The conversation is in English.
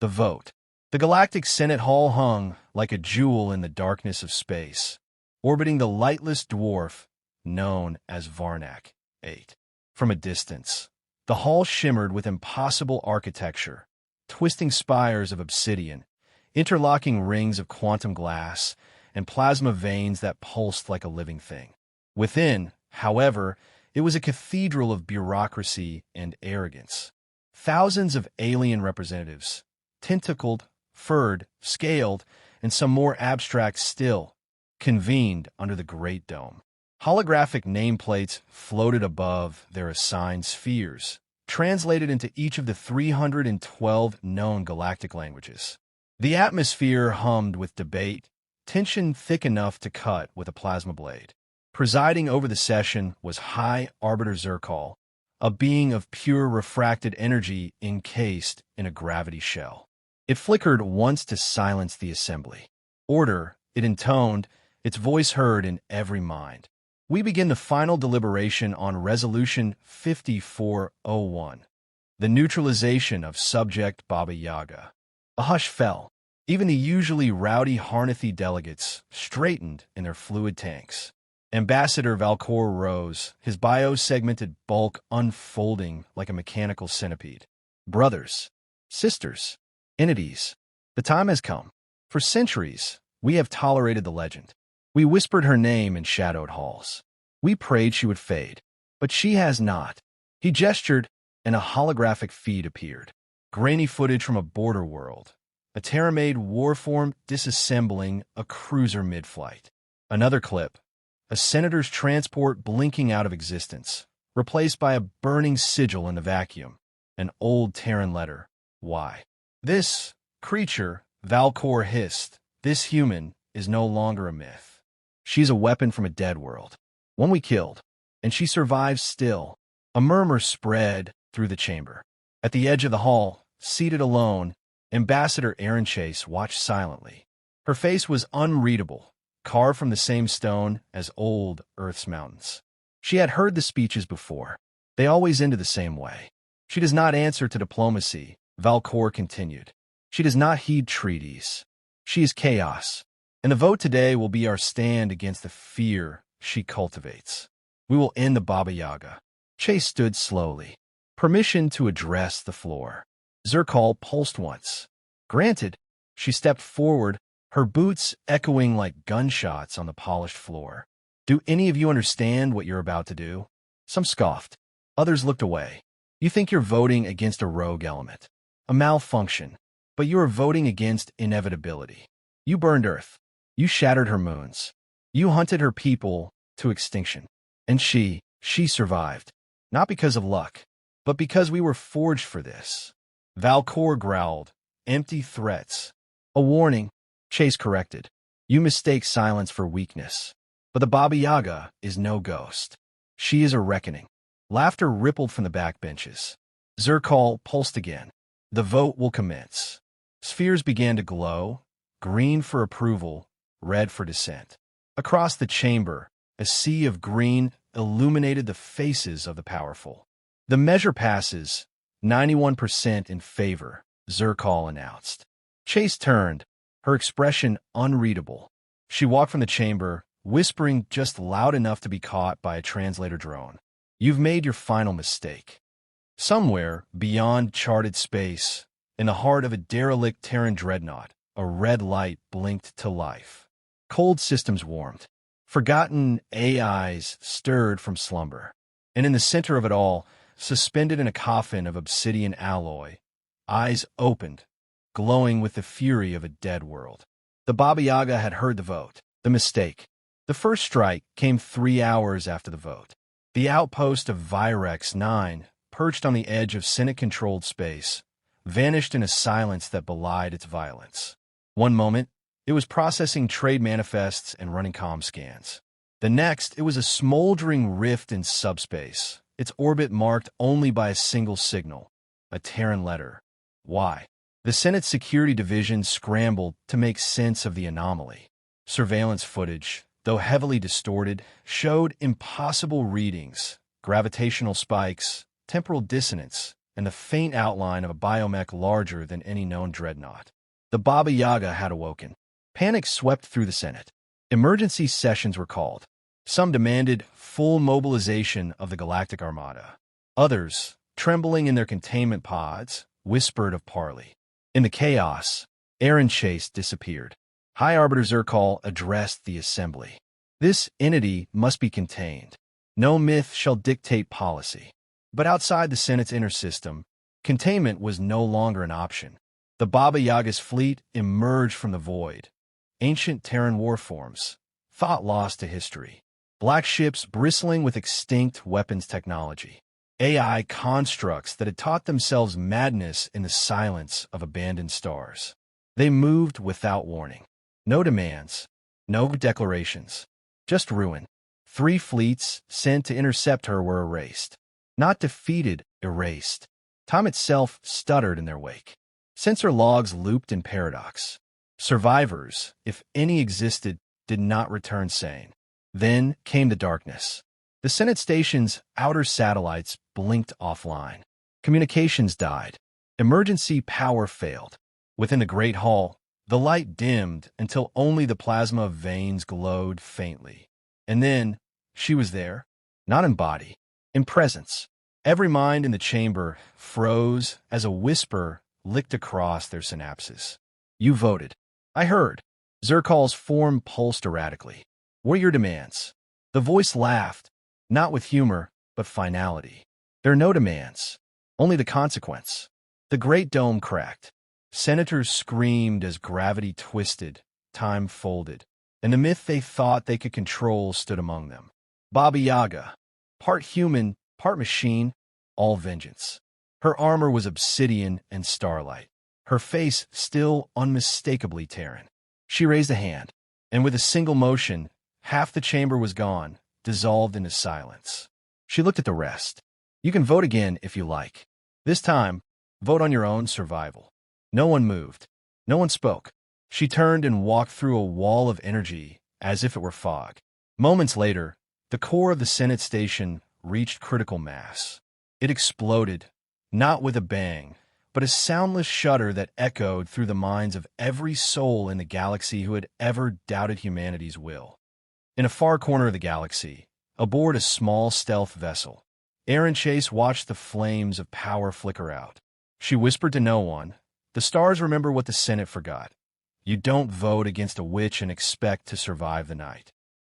The vote. The Galactic Senate Hall hung like a jewel in the darkness of space, orbiting the lightless dwarf known as Varnak 8. From a distance, the hall shimmered with impossible architecture, twisting spires of obsidian, interlocking rings of quantum glass, and plasma veins that pulsed like a living thing. Within, however, it was a cathedral of bureaucracy and arrogance. Thousands of alien representatives, tentacled, furred, scaled, and some more abstract still, convened under the Great Dome. Holographic nameplates floated above their assigned spheres, translated into each of the 312 known galactic languages. The atmosphere hummed with debate, tension thick enough to cut with a plasma blade. Presiding over the session was High Arbiter Zerkal, a being of pure refracted energy encased in a gravity shell. It flickered once to silence the assembly. Order, it intoned, its voice heard in every mind. We begin the final deliberation on Resolution 5401, the neutralization of subject Baba Yaga. A hush fell. Even the usually rowdy Harnathy delegates straightened in their fluid tanks. Ambassador Valcor rose, his bio-segmented bulk unfolding like a mechanical centipede. Brothers, sisters, entities, the time has come. For centuries, we have tolerated the legend. We whispered her name in shadowed halls. We prayed she would fade, but she has not. He gestured, and a holographic feed appeared. Grainy footage from a border world. A Terramade warform disassembling a cruiser mid-flight. Another clip. A senator's transport blinking out of existence, replaced by a burning sigil in the vacuum. An old Terran letter. Why? This creature, Valcor hissed, this human is no longer a myth. She's a weapon from a dead world. One we killed, and she survives still. A murmur spread through the chamber. At the edge of the hall, seated alone, Ambassador Aaron Chase watched silently. Her face was unreadable, carved from the same stone as old Earth's mountains. She had heard the speeches before. They always ended the same way. She does not answer to diplomacy, Valcor continued. She does not heed treaties. She is chaos. And the vote today will be our stand against the fear she cultivates. We will end the Baba Yaga. Chase stood slowly. Permission to address the floor. Zerkal pulsed once. Granted. She stepped forward, her boots echoing like gunshots on the polished floor. Do any of you understand what you're about to do? Some scoffed. Others looked away. You think you're voting against a rogue element, a malfunction, but you are voting against inevitability. You burned Earth. You shattered her moons. You hunted her people to extinction. And she survived. Not because of luck, but because we were forged for this. Valcor growled. Empty threats. A warning. Chase corrected. You mistake silence for weakness. But the Baba Yaga is no ghost. She is a reckoning. Laughter rippled from the backbenches. Zerkal pulsed again. The vote will commence. Spheres began to glow, green for approval, red for dissent. Across the chamber, a sea of green illuminated the faces of the powerful. The measure passes, 91% in favor, Zerkal announced. Chase turned, her expression unreadable. She walked from the chamber, whispering just loud enough to be caught by a translator drone. You've made your final mistake. Somewhere, beyond charted space, in the heart of a derelict Terran dreadnought, a red light blinked to life. Cold systems warmed. Forgotten AIs stirred from slumber. And in the center of it all, suspended in a coffin of obsidian alloy, eyes opened, glowing with the fury of a dead world. The Baba Yaga had heard the vote. The mistake. The first strike came 3 hours after the vote. The outpost of Virex 9, perched on the edge of Senate-controlled space, vanished in a silence that belied its violence. One moment, it was processing trade manifests and running comm scans. The next, it was a smoldering rift in subspace, its orbit marked only by a single signal, a Terran letter. Why? The Senate Security Division scrambled to make sense of the anomaly. Surveillance footage, though heavily distorted, showed impossible readings, gravitational spikes, temporal dissonance, and the faint outline of a biomech larger than any known dreadnought. The Baba Yaga had awoken. Panic swept through the Senate. Emergency sessions were called. Some demanded full mobilization of the Galactic Armada. Others, trembling in their containment pods, whispered of parley. In the chaos, Aaron Chase disappeared. High Arbiter Zircol addressed the assembly. This entity must be contained. No myth shall dictate policy. But outside the Senate's inner system, containment was no longer an option. The Baba Yaga's fleet emerged from the void. Ancient Terran warforms, thought lost to history. Black ships bristling with extinct weapons technology. AI constructs that had taught themselves madness in the silence of abandoned stars. They moved without warning. No demands, no declarations, just ruin. 3 fleets sent to intercept her were erased. Not defeated, erased. Time itself stuttered in their wake. Sensor logs looped in paradox. Survivors, if any existed, did not return sane. Then came the darkness. The Senate station's outer satellites blinked offline. Communications died. Emergency power failed. Within the Great Hall, the light dimmed until only the plasma veins glowed faintly. And then, she was there, not in body, in presence. Every mind in the chamber froze as a whisper licked across their synapses. You voted. I heard. Zircol's form pulsed erratically. What are your demands? The voice laughed, not with humor, but finality. There are no demands, only the consequence. The great dome cracked. Senators screamed as gravity twisted, time folded, and the myth they thought they could control stood among them. Baba Yaga, part human, part machine, all vengeance. Her armor was obsidian and starlight, her face still unmistakably Terran. She raised a hand, and with a single motion, half the chamber was gone, dissolved into silence. She looked at the rest. You can vote again if you like. This time, vote on your own survival. No one moved. No one spoke. She turned and walked through a wall of energy as if it were fog. Moments later, the core of the Senate station reached critical mass. It exploded, not with a bang, but a soundless shudder that echoed through the minds of every soul in the galaxy who had ever doubted humanity's will. In a far corner of the galaxy, aboard a small stealth vessel, Aaron Chase watched the flames of power flicker out. She whispered to no one, "The stars remember what the Senate forgot. You don't vote against a witch and expect to survive the night."